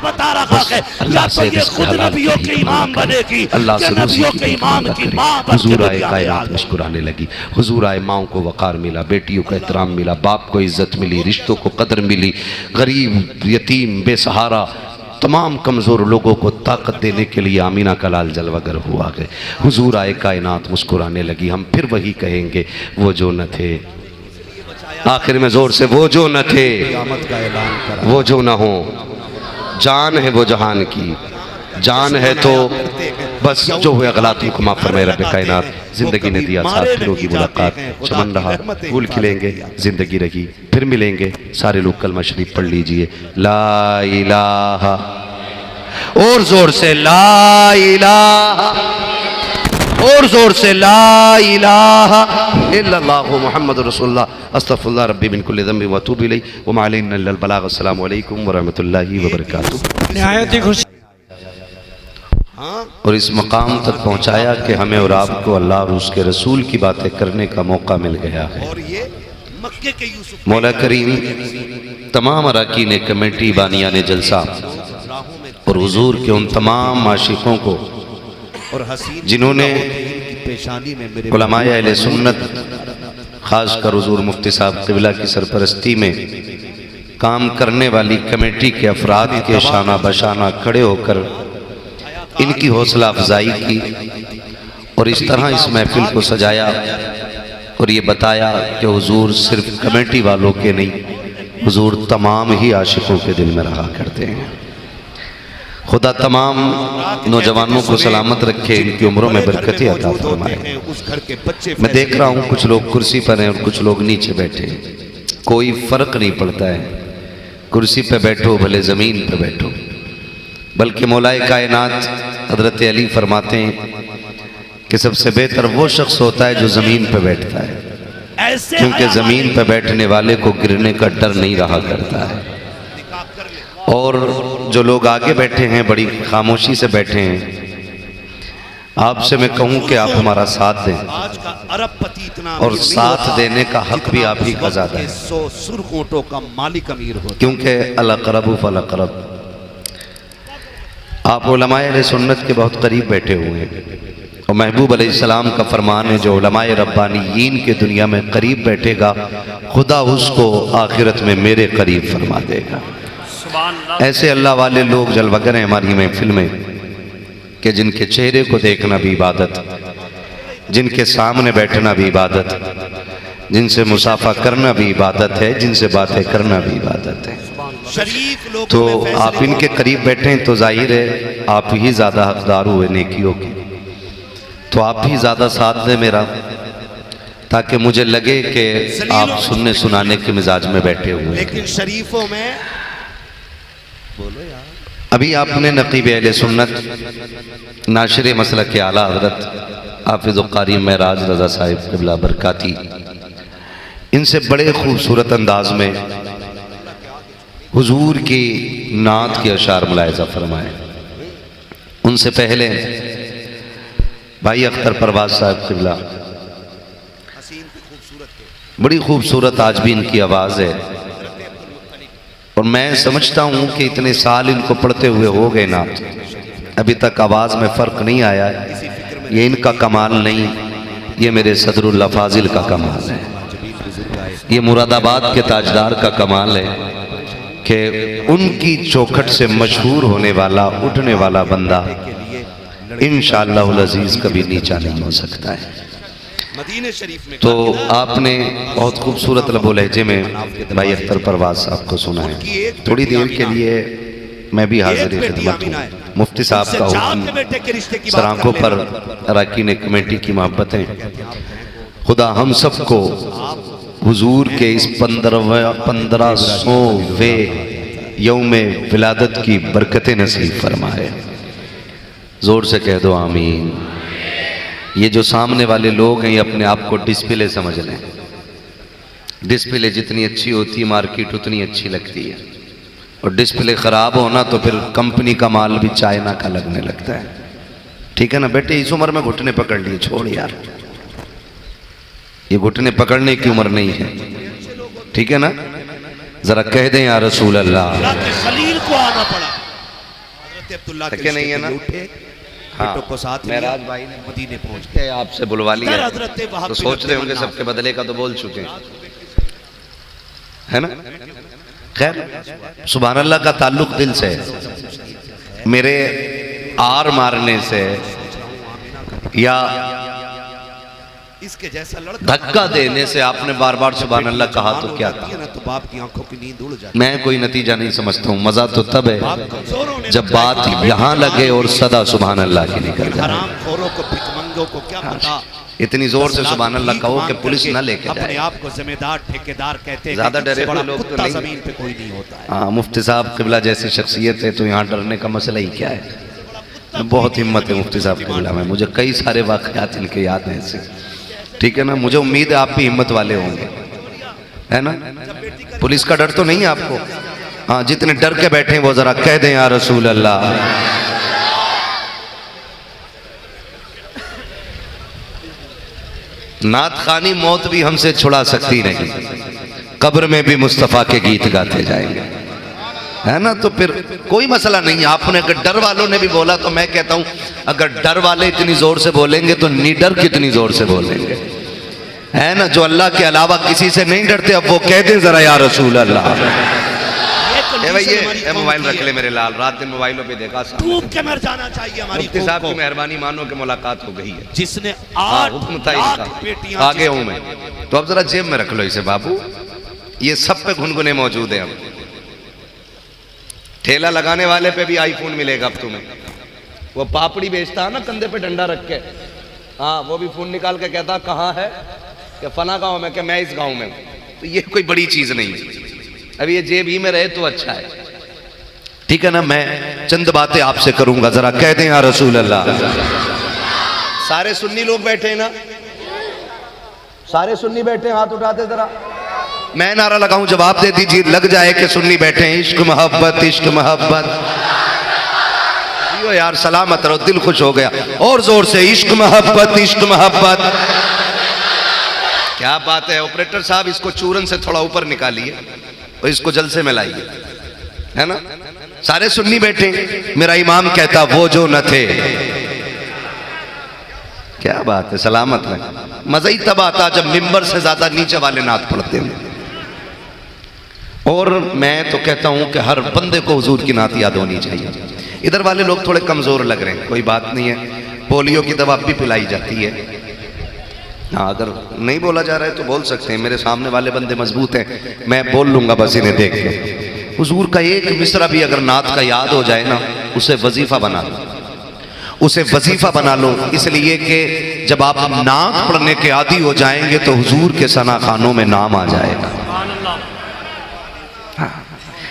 बस अल्लाह से रिज़्क़ हलाल की मांगा करें, अल्लाह से रोजी की मांगा करें। हुजूर आए कायनात मुस्कुराने लगी, हुजूर आए माओं को वक़ार मिला, बेटियों को एहतराम मिला, बाप को इज्जत मिली, रिश्तों को कदर मिली, गरीब यतीम बेसहारा तमाम कमज़ोर लोगों को ताकत देने के लिए आमीना का लाल जलवागर हुआ है। हुजूर आए कायनात मुस्कुराने लगी। हम फिर वही कहेंगे, वो जो न थे, आखिर में जोर से, वो जो न थे, क़यामत का ऐलान करा। वो जो न हो, जान है वो जहान की, जान है तो बस जो हुए गलत को माफ़ फरमाए रब कायनात। जिंदगी ने दिया साथ, फिर होगी मुलाकात, चमन रहा फूल खिलेंगे, जिंदगी रही फिर मिलेंगे। सारे लोग कलमा शरीफ पढ़ लीजिए, ला इलाहा, और जोर से ला इलाहा, और जोर से ला इलाहा इल्लल्लाहु मुहम्मदुर रसूलुल्लाह अस्तगफिरुल्लाह रब्बी मिन कुल्लि ज़ंबिन व अतूबु इलैहि व मा अलैना इल्लल बलाग। अस्सलामु अलैकुम व रहमतुल्लाहि व बरकातुहू। निहायत ही खुश और इस मकाम तक पहुँचाया कि हमें और आपको अल्लाह और उसके रसूल की बातें करने का मौका मिल गया है। और ये मक्के के यूसुफ मौला करीम तमाम अरकान कमेटी, बानियान जलसा और हुजूर के उन तमाम आशिकों को और हसीन जिन्होंने पेशानी में मेरे उलमाए अहले सुन्नत, खास कर हुजूर मुफ्ती साहब क़िबला की सरपरस्ती में काम करने वाली कमेटी के अफराद के शाना बशाना खड़े होकर इनकी हौसला अफजाई की और इस तरह इस महफिल को सजाया और ये बताया कि हुजूर सिर्फ कमेटी वालों के नहीं, हुजूर तमाम ही आशिकों के दिल में रहा करते हैं। खुदा तमाम नौजवानों को सलामत रखे, इनकी उम्रों में बरकतें अता फरमाए। उस घर के बच्चे मैं देख रहा हूँ कुछ लोग कुर्सी पर हैं और कुछ लोग नीचे बैठे हैं, कोई फ़र्क नहीं पड़ता है, कुर्सी पे बैठो भले ज़मीन पे बैठो। बल्कि मौलाए कायनात हज़रत अली फरमाते हैं कि सबसे बेहतर वो शख्स होता है जो ज़मीन पे बैठता है, क्योंकि ज़मीन पे बैठने वाले को गिरने का डर नहीं रहा करता है। और जो लोग आगे बैठे हैं बड़ी खामोशी से बैठे हैं, आपसे मैं कहूँ कि आप हमारा साथ दें, आज का अरबपति इतना और साथ देने का हक भी आप ही का ज़्यादा है, 100 सुर्ख ऊँटों का मालिक अमीर होता। क्योंकि अल-अक़रबु फ़ल-अक़रब, आप उलमाए अहले सुन्नत के बहुत करीब बैठे हुए हैं और महबूब अलैहिस्सलाम का फरमान है, जो उलमाए रब्बानीयीन के दुनिया में करीब बैठेगा खुदा उसको आखिरत में मेरे करीब फरमा देगा। ऐसे अल्लाह वाले लोग जलवगर हैं हमारी महफिल में कि जिनके चेहरे को देखना भी इबादत, जिनके सामने बैठना भी इबादत, जिनसे मुसाफा करना भी इबादत है, जिनसे बातें करना भी इबादत है। शरीफ लोग तो आप इनके करीब बैठे हैं तो जाहिर है आप ही ज़्यादा हकदार हुए नेकियों के, तो आप ही ज़्यादा साथ दें मेरा, ताकि मुझे लगे कि आप सुनने सुनाने के मिजाज में बैठे हुए हैं। लेकिन शरीफों में बोलो यार, अभी आपने नकीब अहले सुन्नत नाशिर मसलक के आला हज़रत हाफिज़ क़ारी महराज रज़ा साहिब क़िबला बरकाती, इनसे बड़े खूबसूरत अंदाज में हुजूर की नात के अशार मुलाहिज़ा फरमाए। उनसे पहले भाई अख्तर परवाज साहब क़िबला, बड़ी खूबसूरत आज भी इनकी आवाज़ है और मैं समझता हूँ कि इतने साल इनको पढ़ते हुए हो गए नात, अभी तक आवाज़ में फ़र्क नहीं आया है। ये इनका कमाल नहीं, ये मेरे सदरुल्लाह फाजिल का कमाल है, ये मुरादाबाद के ताजदार का कमाल है कि उनकी चौखट से मशहूर होने वाला उठने वाला बंदा इंशाअल्लाहुल अज़ीज़ कभी नीचा नहीं हो सकता है। मदीने शरीफ में तो आपने बहुत खूबसूरत लबो लहजे में भाई अख्तर परवाज साहब को सुना है। थोड़ी देर के लिए मैं भी हाजिर खिदमत हूँ। मुफ्ती साहब का हुक्म, सराखों पर अरकान कमेटी की मोहब्बतें, खुदा हम सबको हुजूर के इस 1500वें यौमे विलादत की बरकतें नसीब फरमाए। जोर से कह दो आमीन। ये जो सामने वाले लोग हैं ये अपने आप को डिस्प्ले समझ लें। डिस्प्ले जितनी अच्छी होती है मार्केट उतनी अच्छी लगती है, और डिस्प्ले ख़राब होना तो फिर कंपनी का माल भी चाइना का लगने लगता है। ठीक है ना बेटे, इस उम्र में घुटने पकड़ लिए, छोड़ यार, ये घुटने पकड़ने की उम्र नहीं है। ठीक है ना, जरा कह दें या रसूल अल्लाह। खलील को आना पड़ा, हज़रत अब्दुल्लाह के नहीं है ना, उठे, हाँ, बेटों को साथ महराज भाई ने मदीने पहुंच के आपसे बुलवा लिया, हज़रत वहाब तो सोच रहे होंगे सबके बदले का तो बोल चुके हैं, है ना। खैर सुभान अल्लाह का ताल्लुक दिल से है। मेरे आर मारने से या इसके जैसा लड़का धक्का देने से आपने बार बार सुभान अल्लाह कहा तो क्या था? ना तो बाप की आंखों की नींद उड़ जाती। मैं कोई नतीजा नहीं समझता हूँ। मजा तो तब है कमजोर होने जब बात यहाँ लगे और सदा सुभान अल्लाह की निकल जाए। हराम खोरों को, भिखमंगों को क्या पता। इतनी जोर से सुभान अल्लाह कहो कि पुलिस न लेके अपने जाए। आप को जिम्मेदार ठेकेदार कहते हैं। ज्यादा डरे हुए लोग तो नहीं। जमीन पे कोई नहीं होता है। हाँ, मुफ्ती साहब किबला जैसी शख्सियत है तो यहाँ डरने का मसला ही क्या है। बहुत हिम्मत है मुफ्ती साहब किबला में। मुझे कई सारे वाक़यात इनके याद हैं ऐसे, ठीक है ना। मुझे उम्मीद है आप भी हिम्मत वाले होंगे, है ना। पुलिस का डर तो नहीं है आपको? हाँ, जितने डर के बैठे हैं वो जरा कह दें या रसूल अल्लाह। नात खानी मौत भी हमसे छुड़ा सकती नहीं, कब्र में भी मुस्तफ़ा के गीत गाते जाएंगे, है ना। तो फिर कोई मसला नहीं। आपने अगर डर वालों ने भी बोला तो मैं कहता हूं अगर डर वाले इतनी जोर से बोलेंगे तो निडर कितनी जोर से बोलेंगे, है ना। जो अल्लाह के अलावा किसी से नहीं डरते अब वो कह दें जरा या रसूल अल्लाह। ये मोबाइल रख ले मेरे लाल, रात दिन मोबाइलों पे देखा डूब के मर जाना चाहिए हमारी मुफ्ती साहब की मेहरबानी मानो कि मुलाकात हो गई है। जिसने हुक्म था इसका, आगे हूं मैं तो अब जरा जेब में रख लो इसे बाबू। ये सब पे घुनघुने मौजूद है। अब ठेला लगाने वाले पे भी आईफोन मिलेगा अब तुम्हें। वो पापड़ी बेचता है ना कंधे पे डंडा रख के, हाँ, वो भी फोन निकाल के कहता कहाँ है, कि फना गांव में, कि मैं इस गांव में। तो ये कोई बड़ी चीज नहीं है। अब ये जेब ही में रहे तो अच्छा है, ठीक है ना। मैं चंद बातें आपसे करूंगा, जरा कह दें या रसूल अल्लाह। सारे सुन्नी लोग बैठे हैं ना, सारे सुन्नी बैठे, हाथ उठाते जरा। मैं नारा लगाऊं जवाब दे दीजिए, लग जाए कि सुन्नी बैठे हैं। इश्क मोहब्बत, इश्क मोहब्बत। यार सलामत रहो, दिल खुश हो गया। और जोर से इश्क मोहब्बत, इश्क मोहब्बत। क्या बात है। ऑपरेटर साहब इसको चूरन से थोड़ा ऊपर निकालिए और इसको जल से मिलाइए, है ना। सारे सुन्नी बैठे। मेरा इमाम कहता वो जो न थे। क्या बात है, सलामत है। मजा ही तब आता जब मिंबर से ज्यादा नीचे वाले नात पढ़ते हैं। और मैं तो कहता हूं कि हर बंदे को हुजूर की नात याद होनी चाहिए। इधर वाले लोग थोड़े कमजोर लग रहे हैं, कोई बात नहीं है। पोलियो की दवा भी पिलाई जाती है। हाँ, अगर नहीं बोला जा रहा है तो बोल सकते हैं। मेरे सामने वाले बंदे मजबूत हैं, मैं बोल लूंगा बस इन्हें देख के। हुजूर का एक मिसरा भी अगर नात का याद हो जाए ना, उसे वजीफा बना लो, उसे वजीफा बना लो। इसलिए कि जब आप नात पढ़ने के आदी हो जाएंगे तो हुजूर के सना खानों में नाम आ जाएगा।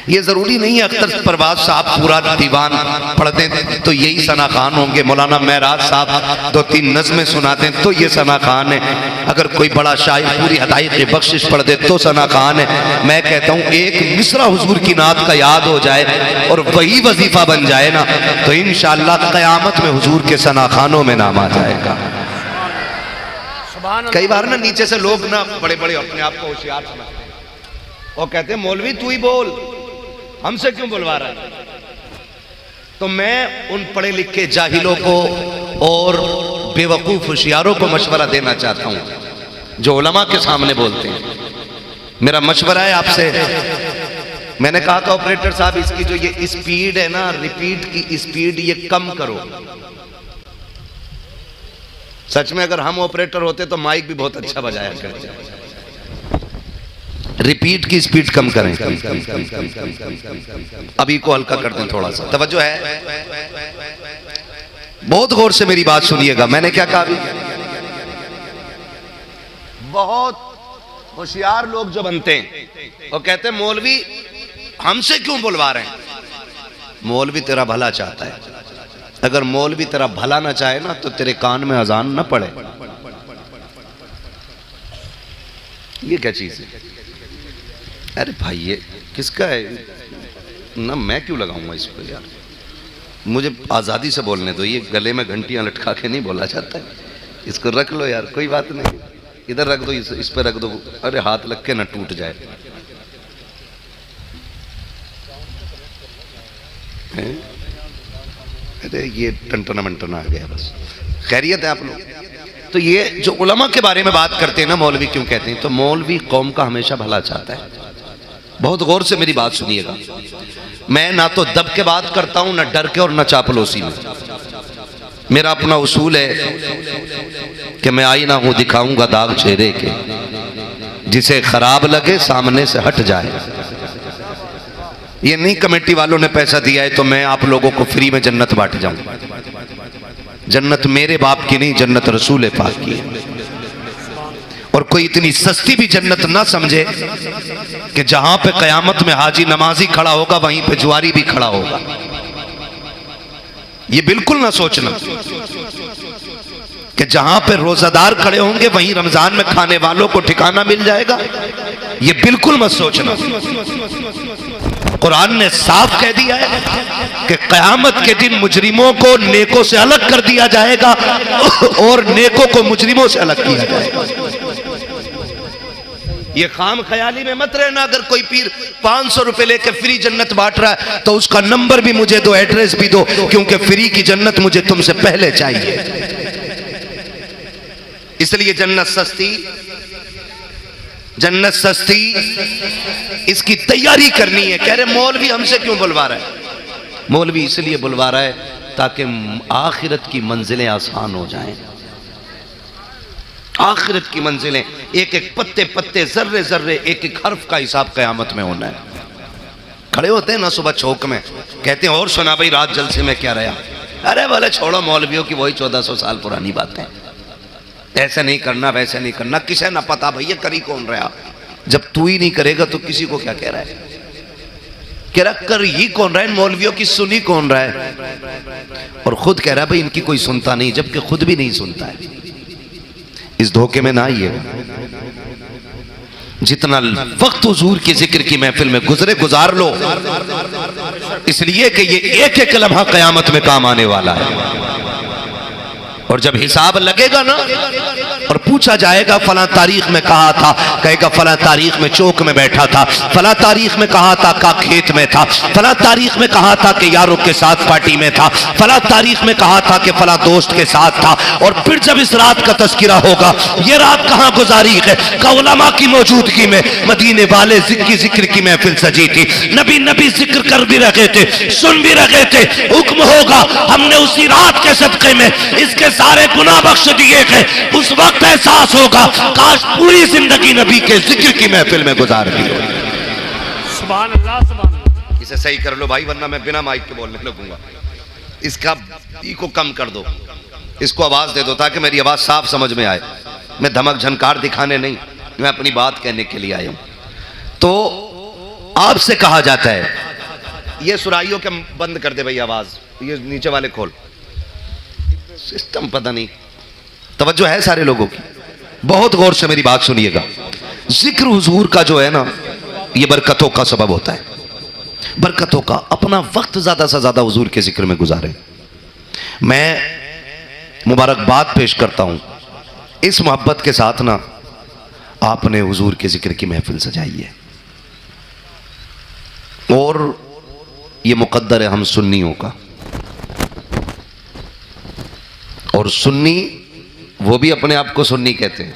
ये जरूरी नहीं है अख्तर परवाज साहब पूरा दीवान पढ़ दें तो यही सना खान होंगे। मौलाना महराज साहब 2-3 नज़में सुनाते तो ये सना खान है। अगर कोई बड़ा शायर पूरी हदायत बख्शिश पढ़ दे तो सना खान है। मैं कहता हूँ एक मिसरा हुजूर की नात का याद हो जाए और वही वजीफा बन जाए ना, तो इंशाअल्लाह क़यामत में हुजूर के सना खानों में नाम आ जाएगा। कई बार ना नीचे से लोग ना बड़े बड़े अपने आप को होशियार समझते हैं और कहते हैं मौलवी तू ही बोल, हमसे क्यों बुलवा रहा है। तो मैं उन पढ़े लिखे जाहिलों को और बेवकूफ होशियारों को मशवरा देना चाहता हूं जो उलमा के सामने बोलते हैं। मेरा मशवरा है आपसे। मैंने कहा था ऑपरेटर साहब इसकी जो ये स्पीड है ना, रिपीट की स्पीड, ये कम करो। सच में अगर हम ऑपरेटर होते तो माइक भी बहुत अच्छा बजाया करते। रिपीट की स्पीड कम करें। अभी को हल्का कर दें थोड़ा सा, तवज्जो है। बहुत गौर से मेरी बात सुनिएगा। मैंने क्या कहा अभी? बहुत होशियार लोग जो बनते हैं और कहते हैं मौलवी हमसे क्यों बुलवा रहे हैं। मौलवी तेरा भला चाहता है। अगर मौलवी तेरा भला ना चाहे ना तो तेरे कान में अजान ना पड़े। ये क्या चीज है? अरे भाई ये किसका है ना, मैं क्यों लगाऊंगा इसको यार। मुझे आज़ादी से बोलने दो। ये गले में घंटियां लटका के नहीं बोला जाता है। इसको रख लो यार, कोई बात नहीं। इधर रख दो, इस पे रख दो। अरे हाथ लग के ना टूट जाए। अरे ये टंटना मंटना आ गया बस। खैरियत है आप लोग? तो ये जो उलमा के बारे में बात करते हैं ना, मौलवी क्यों कहते हैं, तो मौलवी कौम का हमेशा भला चाहता है। बहुत गौर से मेरी बात सुनिएगा। मैं ना तो दब के बात करता हूं, ना डर के और ना चापलूसी में। मेरा अपना उसूल है कि मैं आईना हूं, दिखाऊंगा दाग चेहरे के, जिसे खराब लगे सामने से हट जाए। ये नहीं कमेटी वालों ने पैसा दिया है तो मैं आप लोगों को फ्री में जन्नत बांट जाऊं। जन्नत मेरे बाप की नहीं, जन्नत रसूल पाक की है। और कोई इतनी सस्ती भी जन्नत ना समझे कि जहां पे कयामत में हाजी नमाजी खड़ा होगा वहीं पे जुआरी भी खड़ा होगा। ये बिल्कुल ना सोचना कि जहां पे रोजादार खड़े होंगे वहीं रमजान में खाने वालों को ठिकाना मिल जाएगा। ये बिल्कुल मत सोचना। कुरान ने साफ कह दिया है कि कयामत के दिन मुजरिमों को नेकों से अलग कर दिया जाएगा और नेकों को मुजरिमों से अलग किया जाएगा। ये खाम ख्याली में मत रहना। अगर कोई पीर 500 रुपए लेके फ्री जन्नत बांट रहा है तो उसका नंबर भी मुझे दो, एड्रेस भी दो, क्योंकि फ्री की जन्नत मुझे तुमसे पहले चाहिए। इसलिए जन्नत सस्ती, जन्नत सस्ती, इसकी तैयारी करनी है। कह रहे मौलवी हमसे क्यों बुलवा रहा है? मौलवी इसलिए बुलवा रहा है ताकि आखिरत की मंजिलें आसान हो जाएं। आखिरत की मंजिलें, एक एक पत्ते पत्ते, जर्रे जर्रे, एक एक हर्फ का हिसाब कयामत में होना है। खड़े होते हैं ना सुबह चौक में, कहते हैं और सुना भाई रात जलसे में क्या रहा? अरे बोले छोड़ो मौलवियों की वही 1400 साल पुरानी बातें। ऐसे नहीं करना, वैसे नहीं करना, किसे ना पता भैया करी कौन रहा। जब तू ही नहीं करेगा तो किसी को क्या कह रहा है? कह रहा कर ही कौन रहा है? मौलवियों की सुनी कौन रहा है? और खुद कह रहा है भाई इनकी कोई सुनता नहीं, जबकि खुद भी नहीं सुनता है। इस धोखे में ना आइए। जितना वक्त हुजूर की जिक्र की महफिल में गुजरे गुजार लो, इसलिए कि ये एक एक लम्हा कयामत में काम आने वाला है। और जब हिसाब लगेगा ना और पूछा जाएगा फला तारीख में कहा था, कहेगा फला तारीख में चौक में बैठा था, फला तारीख में कहा था का खेत में था, फला तारीख में कहा था कि यारों के साथ पार्टी में था, फला तारीख में कहा था कि फला दोस्त के साथ था। और फिर जब इस रात का तस्किरा होगा, ये रात कहाँ गुजारी है? का उलमा की मौजूदगी में मदीने वाले जिक्र की महफिल सजी थी। नबी नबी जिक्र कर भी रखे थे, सुन भी रखे थे। हुक्म होगा हमने उसी रात के सदक़े में इसके सारे गुनाह बख्श दिए गए। उस वक्त एहसास होगा काश पूरी जिंदगी नबी के जिक्र की महफिल में गुजार दी हो। सुभान अल्लाह, सुभान अल्लाह। इसे सही कर लो भाई, वरना मैं बिना माइक के बोलने लगूंगा। इसका को कम कर दो, इसको आवाज दे दो ताकि मेरी आवाज साफ समझ में आए। मैं धमक झनकार दिखाने नहीं, मैं अपनी बात कहने के लिए आया हूं। तो आपसे कहा जाता है ये सुराइयों के बंद कर दे भाई आवाज, ये नीचे वाले खोल। सिस्टम पता नहीं, तवज्जो है सारे लोगों की? बहुत गौर से मेरी बात सुनिएगा। जिक्र हुजूर का जो है ना, ये बरकतों का सबब होता है। बरकतों का अपना वक्त ज्यादा से ज्यादा हुजूर के जिक्र में गुजारें। मैं मुबारकबाद पेश करता हूं इस मोहब्बत के साथ ना, आपने हुजूर के जिक्र की महफिल सजाई है। और ये मुकद्दर है हम सुन्नियों का। और सुन्नी वो भी अपने आप को सुन्नी कहते हैं,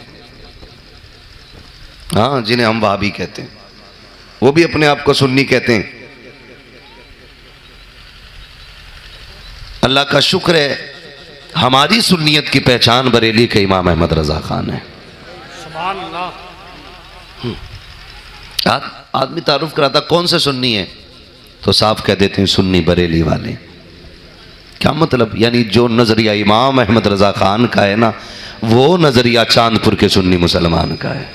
हाँ, जिन्हें हम वहाबी कहते हैं वो भी अपने आप को सुन्नी कहते हैं। अल्लाह का शुक्र है हमारी सुन्नियत की पहचान बरेली के इमाम अहमद रजा खान है। सुभान अल्लाह। आदमी तारुफ कराता कौन से सुन्नी है तो साफ कह देते हैं सुन्नी बरेली वाले। क्या मतलब? यानी जो नजरिया इमाम अहमद रजा खान का है ना, वो नजरिया चांदपुर के सुन्नी मुसलमान का है।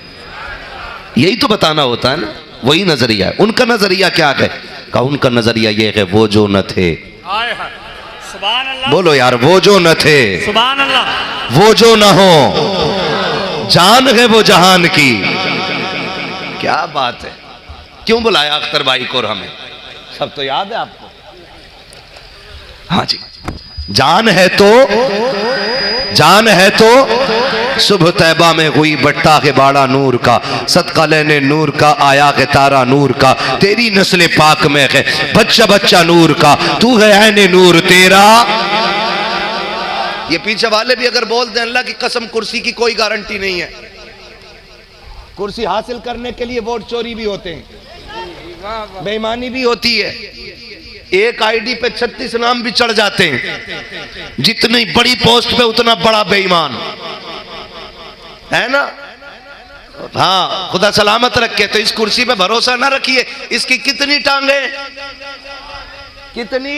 यही तो बताना होता है ना, वही नजरिया है। उनका नजरिया क्या है? का उनका नजरिया ये है वो जो न थे, सुभान अल्लाह, बोलो यार, वो जो न थे, सुभान अल्लाह, वो जो न हो, जान है वो जहान की। क्या बात है! क्यों बुलाया अख्तर भाई को और हमें? सब तो याद है आपको। हाँ जी, जान है तो सुबह तैबा में हुई बट्टा के बाड़ा नूर का, सदका लेने नूर का आया के तारा नूर का, तेरी नस्ल पाक में है बच्चा बच्चा नूर का, तू है ऐने नूर तेरा। ये पीछे वाले भी अगर बोल दें अल्लाह की कसम कुर्सी की कोई गारंटी नहीं है। कुर्सी हासिल करने के लिए वोट चोरी भी होते हैं, बेईमानी भी होती है। एक आईडी पे 36 नाम भी चढ़ जाते हैं। जितनी बड़ी पोस्ट पे उतना बड़ा बेईमान है ना। हाँ, खुदा सलामत रखे। तो इस कुर्सी पे भरोसा ना रखिए। इसकी कितनी टांगे, कितनी,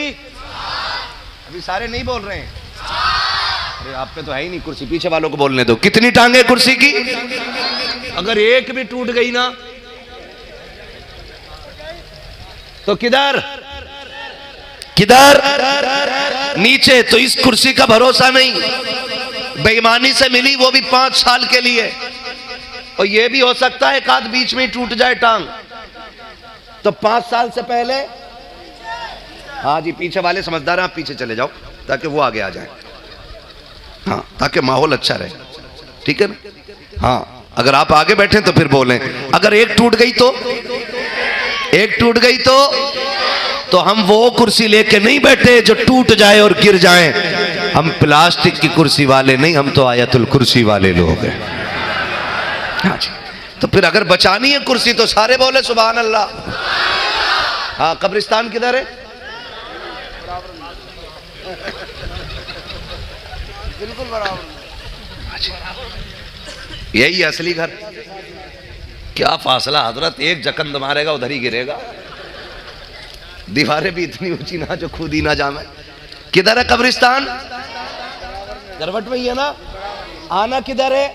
अभी सारे नहीं बोल रहे हैं। अरे आप पे तो है ही नहीं कुर्सी, पीछे वालों को बोलने दो। कितनी टांगे कुर्सी की? अगर एक भी टूट गई ना तो किधर किधर नीचे। तो इस कुर्सी का भरोसा नहीं। बेईमानी से मिली, वो भी 5 साल के लिए। और ये भी हो सकता है एक आध बीच में ही टूट जाए टांग। तो 5 साल से पहले, हाँ जी, पीछे वाले समझदार हैं, आप पीछे चले जाओ ताकि वो आगे आ जाए। हाँ, ताकि माहौल अच्छा रहे, ठीक है ना। हाँ, अगर आप आगे बैठे तो फिर बोलें। अगर एक टूट गई तो, एक टूट गई तो हम वो कुर्सी लेके नहीं बैठे जो टूट जाए और गिर जाए। हम प्लास्टिक की कुर्सी वाले नहीं, हम तो आयतुल कुर्सी वाले लोग हैं। हाँ जी। तो फिर अगर बचानी है कुर्सी तो सारे बोले सुभान अल्लाह। हाँ, कब्रिस्तान किधर है? बिल्कुल बराबर। यही असली घर। क्या फासला हजरत, एक जकंद मारेगा उधर ही गिरेगा। दीवारें भी इतनी ऊंची ना जो खुद ही ना जामे। किधर है कब्रिस्तान? करवट में ही है ना। आना किधर है?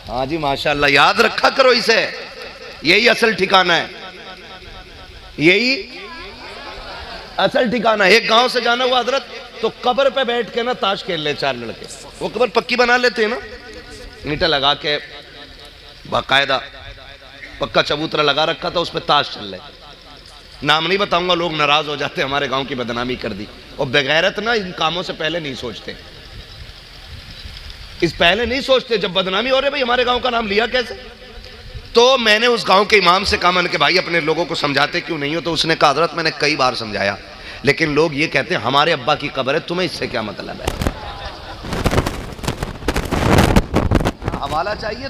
हाँ जी, माशाल्लाह, याद रखा करो इसे। यही असल ठिकाना है, यही असल ठिकाना है। एक गांव से जाना हुआ हजरत, तो कब्र पे बैठ के ना ताश खेल ले 4 लड़के। वो कब्र पक्की बना लेते हैं ना, ईंटा लगा के बाकायदा पक्का चबूतरा लगा रखा था, उस पर ताश चल रहे। नाम नहीं बताऊंगा, लोग नाराज हो जाते, हमारे गांव की बदनामी कर दी। और बेगैरत ना इन कामों से पहले नहीं सोचते, इस पहले नहीं सोचते। जब बदनामी हो रही भाई हमारे गांव का नाम लिया कैसे। तो मैंने उस गांव के इमाम से कहा, मैंने कि भाई अपने लोगों को समझाते क्यों नहीं हो। तो उसने कहा हजरत मैंने कई बार समझाया, लेकिन लोग ये कहते हैं हमारे अब्बा की कब्र है, तुम्हें इससे क्या मतलब है। हवाला चाहिए।